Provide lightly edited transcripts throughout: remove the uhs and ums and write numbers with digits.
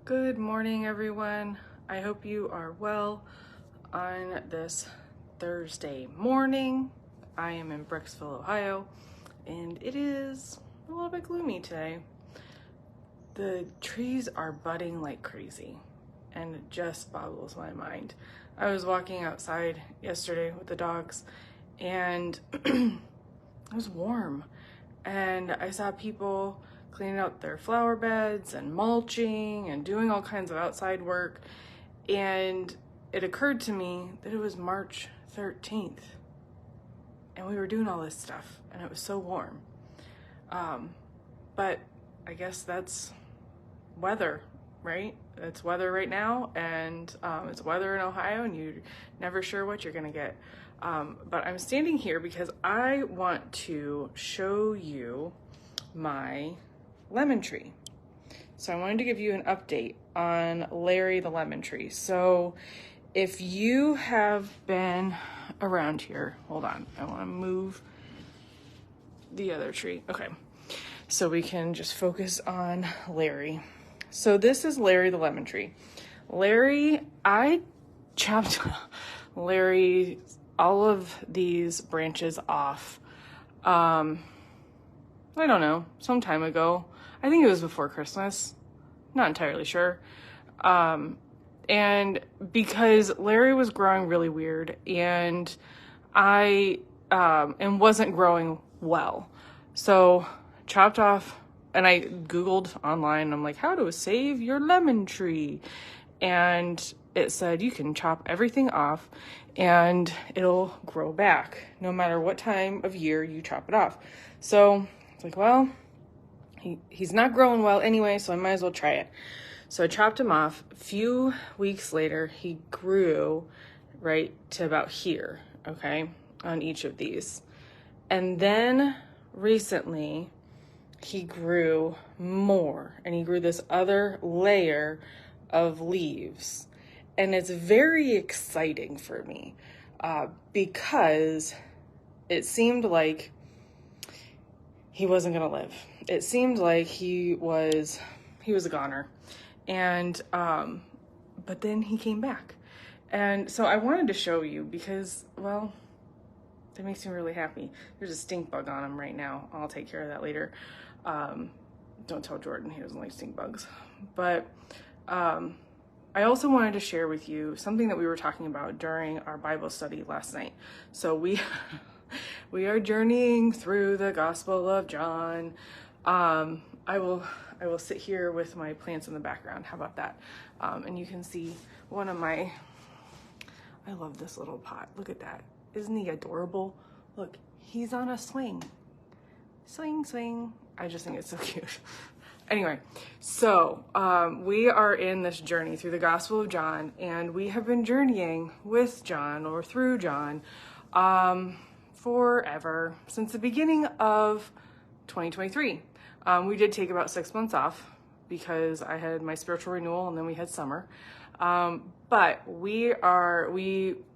Good morning, everyone. I hope you are well on this Thursday morning. I am in Brecksville, Ohio, and it is a little bit gloomy today. The trees are budding like crazy, and it just boggles my mind. I was walking outside yesterday with the dogs, and it was warm, and I saw people cleaning out their flower beds and mulching and doing all kinds of outside work. And it occurred to me that it was March 13th and we were doing all this stuff and it was so warm. But I guess that's weather, right? It's weather right now, and it's weather in Ohio, and you're never sure what you're gonna get. But I'm standing here because I want to show you my lemon tree. So I wanted to give you an update on Larry the lemon tree. So if you have been around here, hold on, I want to move the other tree. Okay, so we can just focus on Larry. So this is Larry the lemon tree. Larry, I chopped Larry all of these branches off. I don't know, some time ago. I think it was before Christmas. Not entirely sure. And because Larry was growing really weird, and I wasn't growing well. So chopped off, and I Googled online, I'm like, how to save your lemon tree? And it said you can chop everything off and it'll grow back no matter what time of year you chop it off. So it's like, well, he's not growing well anyway, so I might as well try it. So I chopped him off. A few weeks later, he grew right to about here, okay, on each of these. And then recently, he grew more, and he grew this other layer of leaves. And it's very exciting for me because it seemed like he wasn't gonna live. It seemed like he was a goner. And but then he came back. And so I wanted to show you because, well, that makes me really happy. There's a stink bug on him right now. I'll take care of that later. Don't tell Jordan, he doesn't like stink bugs. But I also wanted to share with you something that we were talking about during our Bible study last night. So we are journeying through the Gospel of John. I will sit here with my plants in the background. How about that? And you can see one of my, I love this little pot. Look at that. Isn't he adorable? Look, he's on a swing. Swing, swing. I just think it's so cute. Anyway, so we are in this journey through the Gospel of John, and we have been journeying with John or through John forever, since the beginning of 2023. We did take about 6 months off because I had my spiritual renewal and then we had summer. But we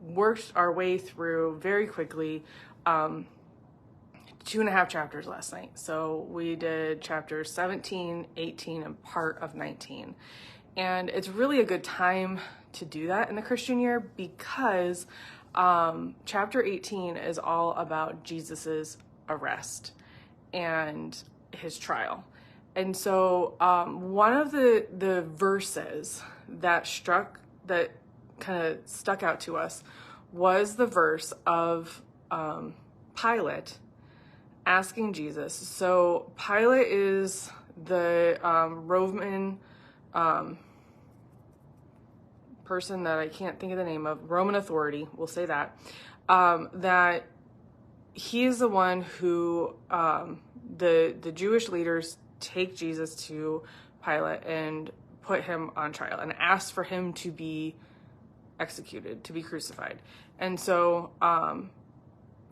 worked our way through very quickly 2.5 chapters last night. So we did chapters 17, 18, and part of 19. And it's really a good time to do that in the Christian year because chapter 18 is all about Jesus's arrest and his trial. And so one of the verses that kind of stuck out to us was the verse of Pilate asking Jesus. So Pilate is the Roman person that I can't think of the name of, Roman authority, we'll say that, that he is the one who the Jewish leaders take Jesus to Pilate and put him on trial and ask for him to be executed, to be crucified. And so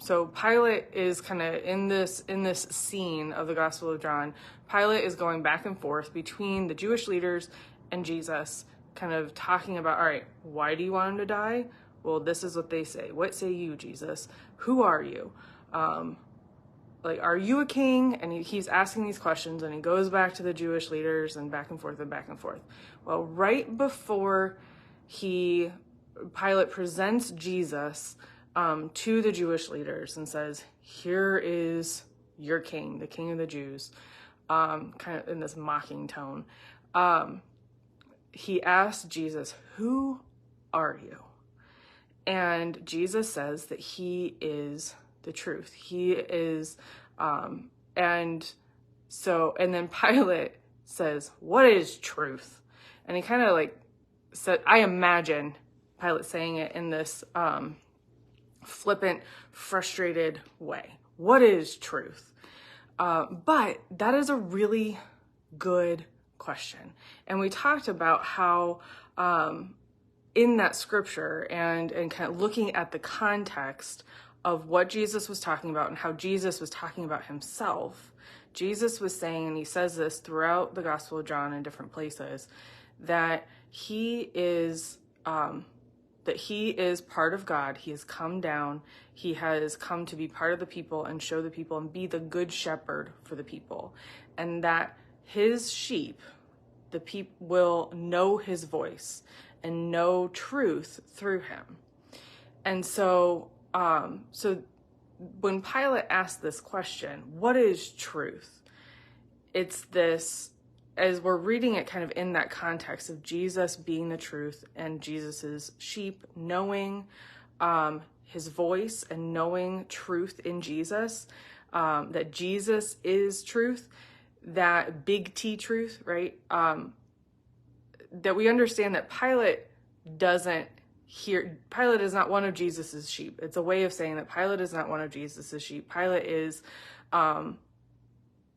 so Pilate is kind of in this scene of the Gospel of John. Pilate is going back and forth between the Jewish leaders and Jesus, kind of talking about, all right, why do you want him to die? Well, this is what they say. What say you, Jesus? Who are you? like, are you a king? And he's asking these questions, and he goes back to the Jewish leaders and back and forth and back and forth. Well, right before Pilate presents Jesus to the Jewish leaders and says, here is your king, the king of the Jews, kind of in this mocking tone. He asked Jesus, who are you? And Jesus says that he is the truth. He is, and then Pilate says, what is truth? And he kind of like said, I imagine Pilate saying it in this flippant, frustrated way. What is truth? But that is a really good question. And we talked about how in that scripture and kind of looking at the context of what Jesus was talking about and how Jesus was talking about himself, Jesus was saying, and he says this throughout the Gospel of John in different places, that he is part of God. He has come down. He has come to be part of the people and show the people and be the good shepherd for the people. And that his sheep, the people, will know his voice and know truth through him. And so when Pilate asked this question, what is truth? It's this, as we're reading it kind of in that context of Jesus being the truth and Jesus's sheep knowing his voice and knowing truth in Jesus, that Jesus is truth, that big T truth, right? That we understand that Pilate is not one of Jesus's sheep. It's a way of saying that Pilate is not one of Jesus's sheep. Pilate is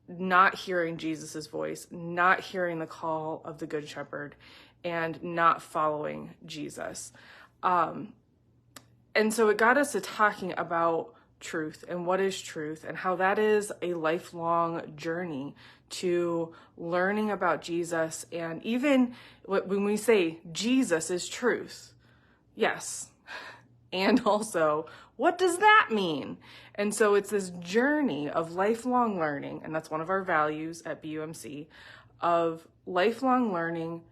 not hearing Jesus's voice, not hearing the call of the Good Shepherd, and not following Jesus. And so it got us to talking about truth and what is truth and how that is a lifelong journey to learning about Jesus. And even when we say Jesus is truth, yes. And also, what does that mean? And so it's this journey of lifelong learning, and that's one of our values at BUMC, of lifelong learning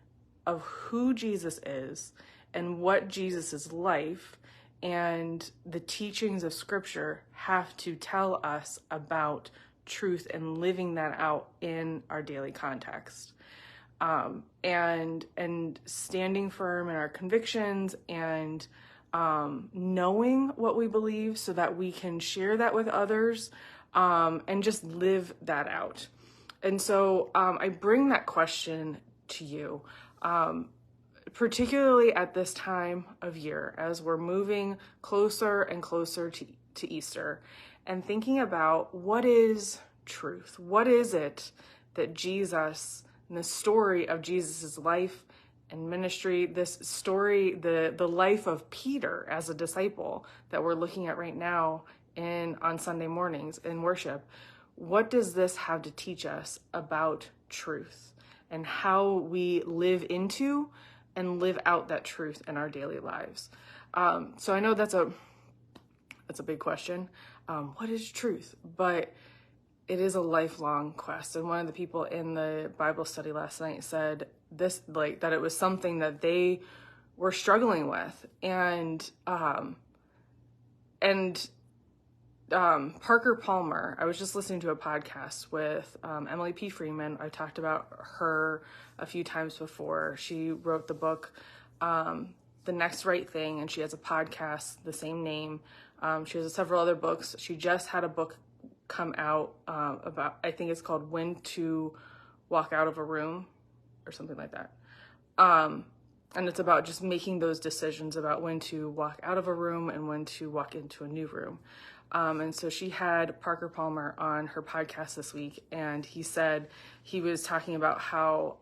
of who Jesus is and what Jesus' life and the teachings of Scripture have to tell us about truth and living that out in our daily context. And standing firm in our convictions and knowing what we believe so that we can share that with others and just live that out. And so I bring that question to you, particularly at this time of year, as we're moving closer and closer to Easter, and thinking about what is truth? What is it that Jesus, and the story of Jesus's life and ministry, this story, the life of Peter as a disciple that we're looking at right now on Sunday mornings in worship, what does this have to teach us about truth and how we live into and live out that truth in our daily lives? So I know that's a big question. What is truth? But it is a lifelong quest. And one of the people in the Bible study last night said this, like, that it was something that they were struggling with. And Parker Palmer, I was just listening to a podcast with Emily P. Freeman. I talked about her a few times before. She wrote the book, The Next Right Thing, and she has a podcast, the same name. She has several other books. She just had a book come out about, I think it's called When to Walk Out of a Room or something like that. And it's about just making those decisions about when to walk out of a room and when to walk into a new room. And so she had Parker Palmer on her podcast this week, and he said he was talking about how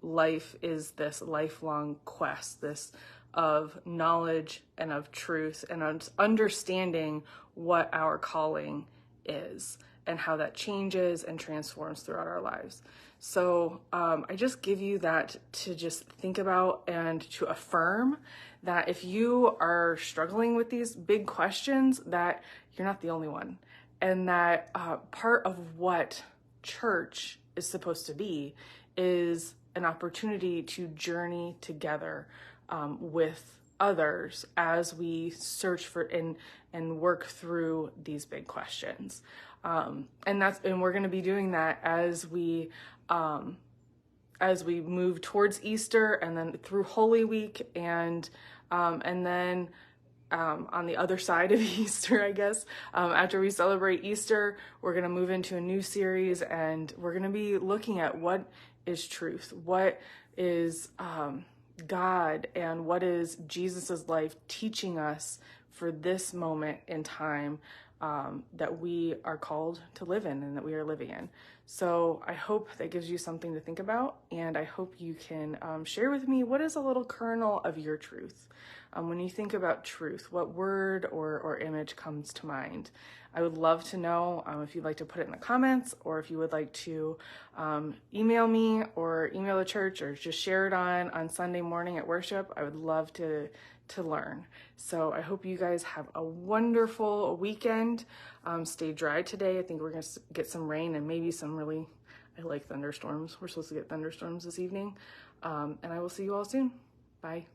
life is this lifelong quest, this of knowledge and of truth and understanding what our calling is and how that changes and transforms throughout our lives. So I just give you that to just think about and to affirm that if you are struggling with these big questions, that you're not the only one. and that part of what church is supposed to be is an opportunity to journey together with others as we search for and work through these big questions. And we're going to be doing that as we move towards Easter and then through Holy Week and then on the other side of Easter, I guess, after we celebrate Easter, we're going to move into a new series, and we're going to be looking at what is truth, what is God, and what is Jesus's life teaching us for this moment in time that we are called to live in and that we are living in. So I hope that gives you something to think about, and I hope you can share with me what is a little kernel of your truth. When you think about truth, what word or image comes to mind? I would love to know if you'd like to put it in the comments, or if you would like to email me or email the church, or just share it on Sunday morning at worship. I would love to learn. So I hope you guys have a wonderful weekend. Stay dry today. I think we're going to get some rain and maybe some really, I like thunderstorms. We're supposed to get thunderstorms this evening. And I will see you all soon. Bye.